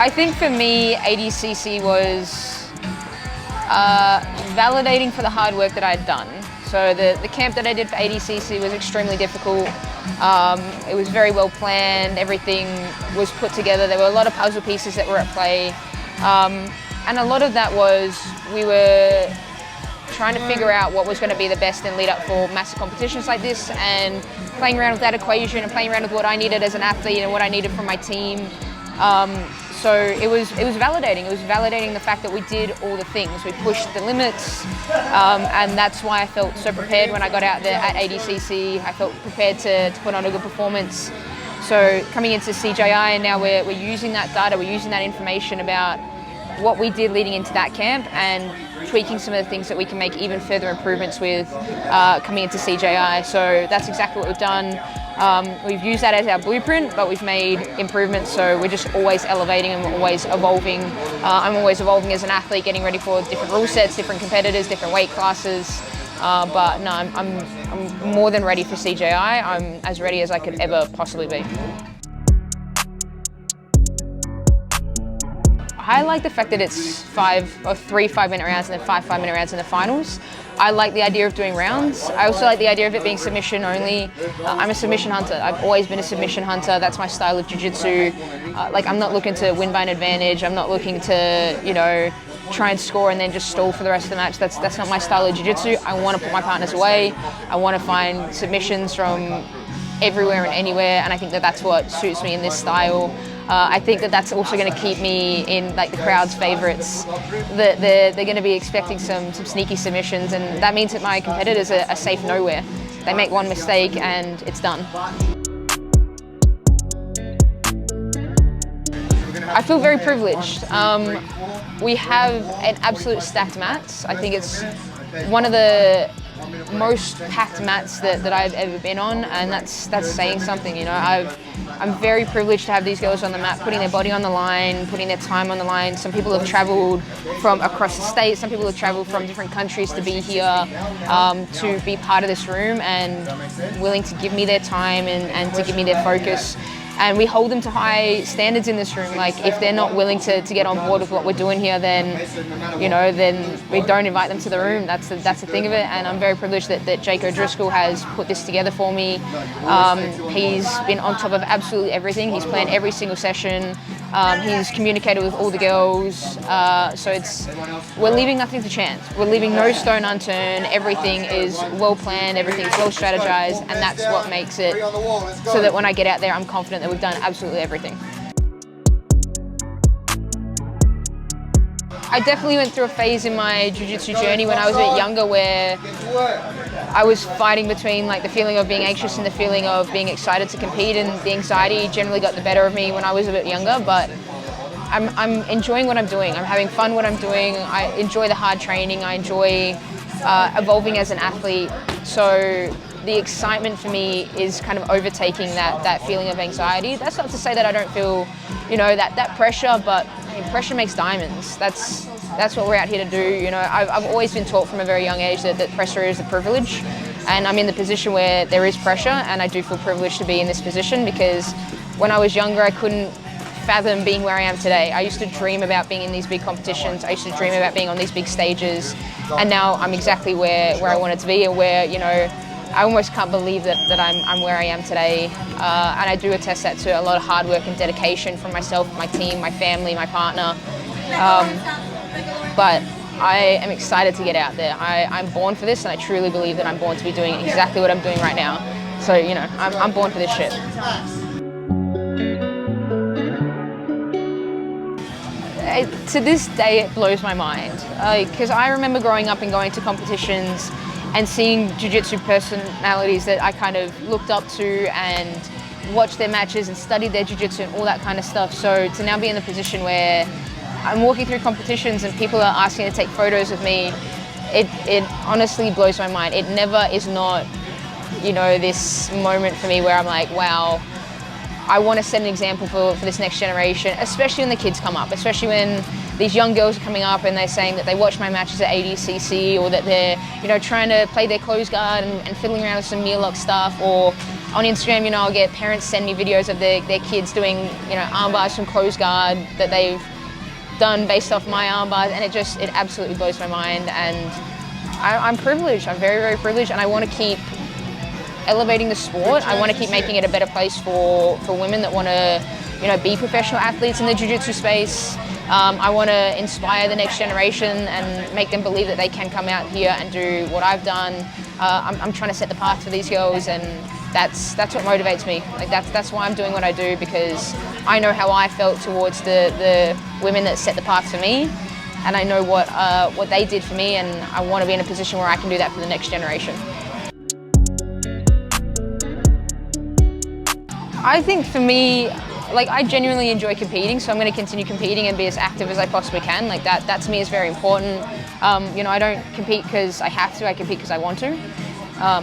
I think for me, ADCC was validating for the hard work that I had done. So the camp that I did for ADCC was extremely difficult. It was very well planned, everything was put together. There were a lot of puzzle pieces that were at play. And a lot of that was we were trying to figure out what was going to be the best and lead up for massive competitions like this, and playing around with that equation and playing around with what I needed as an athlete and what I needed from my team. So it was validating. It was validating the fact that we did all the things. We pushed the limits, and that's why I felt so prepared when I got out there at ADCC. I felt prepared to put on a good performance. So coming into CJI, and now we're using that data, we're using that information about what we did leading into that camp and tweaking some of the things that we can make even further improvements with coming into CJI. So that's exactly what we've done. We've used that as our blueprint, but we've made improvements, so we're just always elevating and we're always evolving. I'm always evolving as an athlete, getting ready for different rule sets, different competitors, different weight classes. But no, I'm more than ready for CJI. I'm as ready as I could ever possibly be. I like the fact that it's 3 5-minute rounds and then 5 5-minute rounds in the finals. I like the idea of doing rounds. I also like the idea of it being submission only. I'm a submission hunter. I've always been a submission hunter. That's my style of jiu-jitsu. I'm not looking to win by an advantage. I'm not looking to, try and score and then just stall for the rest of the match. That's not my style of jiu-jitsu. I want to put my partners away. I want to find submissions from everywhere and anywhere, and I think that that's what suits me in this style. I think that that's also going to keep me in the crowd's favourites. They're going to be expecting some sneaky submissions, and that means that my competitors are safe nowhere. They make one mistake and it's done. I feel very privileged. We have an absolute stacked mats. I think it's one of the most packed mats that I've ever been on, and that's saying something. I'm very privileged to have these girls on the mat, putting their body on the line, putting their time on the line. Some people have travelled from across the state, some people have travelled from different countries to be here, to be part of this room and willing to give me their time and to give me their focus. And we hold them to high standards in this room. If they're not willing to get on board with what we're doing here, then we don't invite them to the room. That's the thing of it. And I'm very privileged that Jake O'Driscoll has put this together for me. He's been on top of absolutely everything. He's planned every single session. He's communicated with all the girls. So we're leaving nothing to chance. We're leaving no stone unturned. Everything is well planned. Everything's well strategized, and that's what makes it so that when I get out there, I'm confident that we've done absolutely everything. I definitely went through a phase in my jiu-jitsu journey when I was a bit younger where I was fighting between the feeling of being anxious and the feeling of being excited to compete, and the anxiety generally got the better of me when I was a bit younger. But I'm enjoying what I'm doing. I'm having fun what I'm doing. I enjoy the hard training. I enjoy evolving as an athlete. So the excitement for me is kind of overtaking that feeling of anxiety. That's not to say that I don't feel, that pressure, but pressure makes diamonds. That's what we're out here to do. I've always been taught from a very young age that pressure is a privilege, and I'm in the position where there is pressure, and I do feel privileged to be in this position because when I was younger, I couldn't fathom being where I am today. I used to dream about being in these big competitions. I used to dream about being on these big stages, and now I'm exactly where I wanted to be, and where I almost can't believe that I'm where I am today. And I do attest that to a lot of hard work and dedication from myself, my team, my family, my partner. But I am excited to get out there. I'm born for this, and I truly believe that I'm born to be doing exactly what I'm doing right now. So, I'm born for this shit. To this day, it blows my mind. Because I remember growing up and going to competitions and seeing jiu-jitsu personalities that I kind of looked up to and watched their matches and studied their jiu-jitsu and all that kind of stuff. So to now be in a position where I'm walking through competitions and people are asking to take photos of me, it honestly blows my mind. It never is not, this moment for me where I'm like, wow, I want to set an example for this next generation, especially when the kids come up, especially when these young girls are coming up and they're saying that they watch my matches at ADCC, or that they're, you know, trying to play their close guard and fiddling around with some Mirlock stuff, or on Instagram, you know, I'll get parents send me videos of their kids doing, you know, arm bars from close guard that they've done based off my arm bars, and it absolutely blows my mind. And I'm privileged, I'm very, very privileged, and I want to keep elevating the sport. I want to keep making it a better place for women that want to, you know, be professional athletes in the jiu-jitsu space. I want to inspire the next generation and make them believe that they can come out here and do what I've done. I'm trying to set the path for these girls, and that's what motivates me. Like that's why I'm doing what I do, because I know how I felt towards the women that set the path for me, and I know what they did for me, and I want to be in a position where I can do that for the next generation. I think for me, like, I genuinely enjoy competing, so I'm going to continue competing and be as active as I possibly can. Like that to me is very important. You know, I don't compete because I have to, I compete because I want to.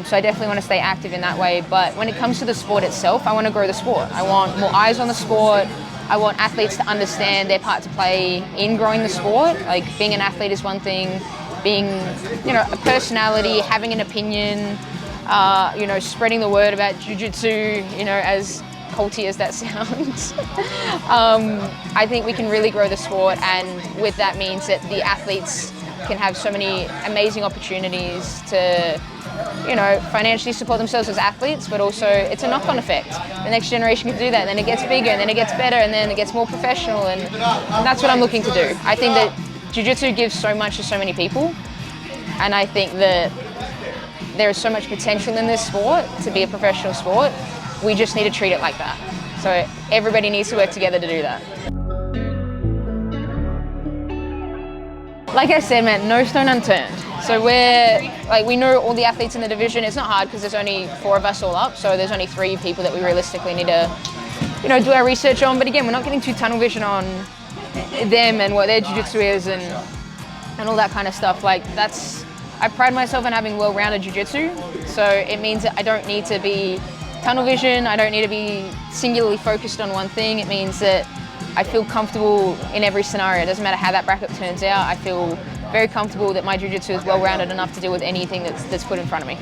So I definitely want to stay active in that way. But when it comes to the sport itself, I want to grow the sport. I want more eyes on the sport. I want athletes to understand their part to play in growing the sport. Like, being an athlete is one thing, being, you know, a personality, having an opinion, you know, spreading the word about jiu-jitsu, you know, as culty as that sounds. I think we can really grow the sport, and with that means that the athletes can have so many amazing opportunities to, you know, financially support themselves as athletes, but also it's a knock-on effect. The next generation can do that, and then it gets bigger, and then it gets better, and then it gets more professional, and that's what I'm looking to do. I think that jiu-jitsu gives so much to so many people, and I think that there is so much potential in this sport to be a professional sport. We just need to treat it like that. So everybody needs to work together to do that. Like I said, man, no stone unturned. So we know all the athletes in the division. It's not hard because there's only 4 of us all up. So there's only 3 people that we realistically need to, you know, do our research on. But again, we're not getting too tunnel vision on them and what their jiu-jitsu is and all that kind of stuff. Like, I pride myself in having well-rounded jiu-jitsu. So it means that I don't need to be tunnel vision. I don't need to be singularly focused on one thing. It means that I feel comfortable in every scenario. It doesn't matter how that bracket turns out. I feel very comfortable that my jiu-jitsu is well-rounded enough to deal with anything that's put in front of me.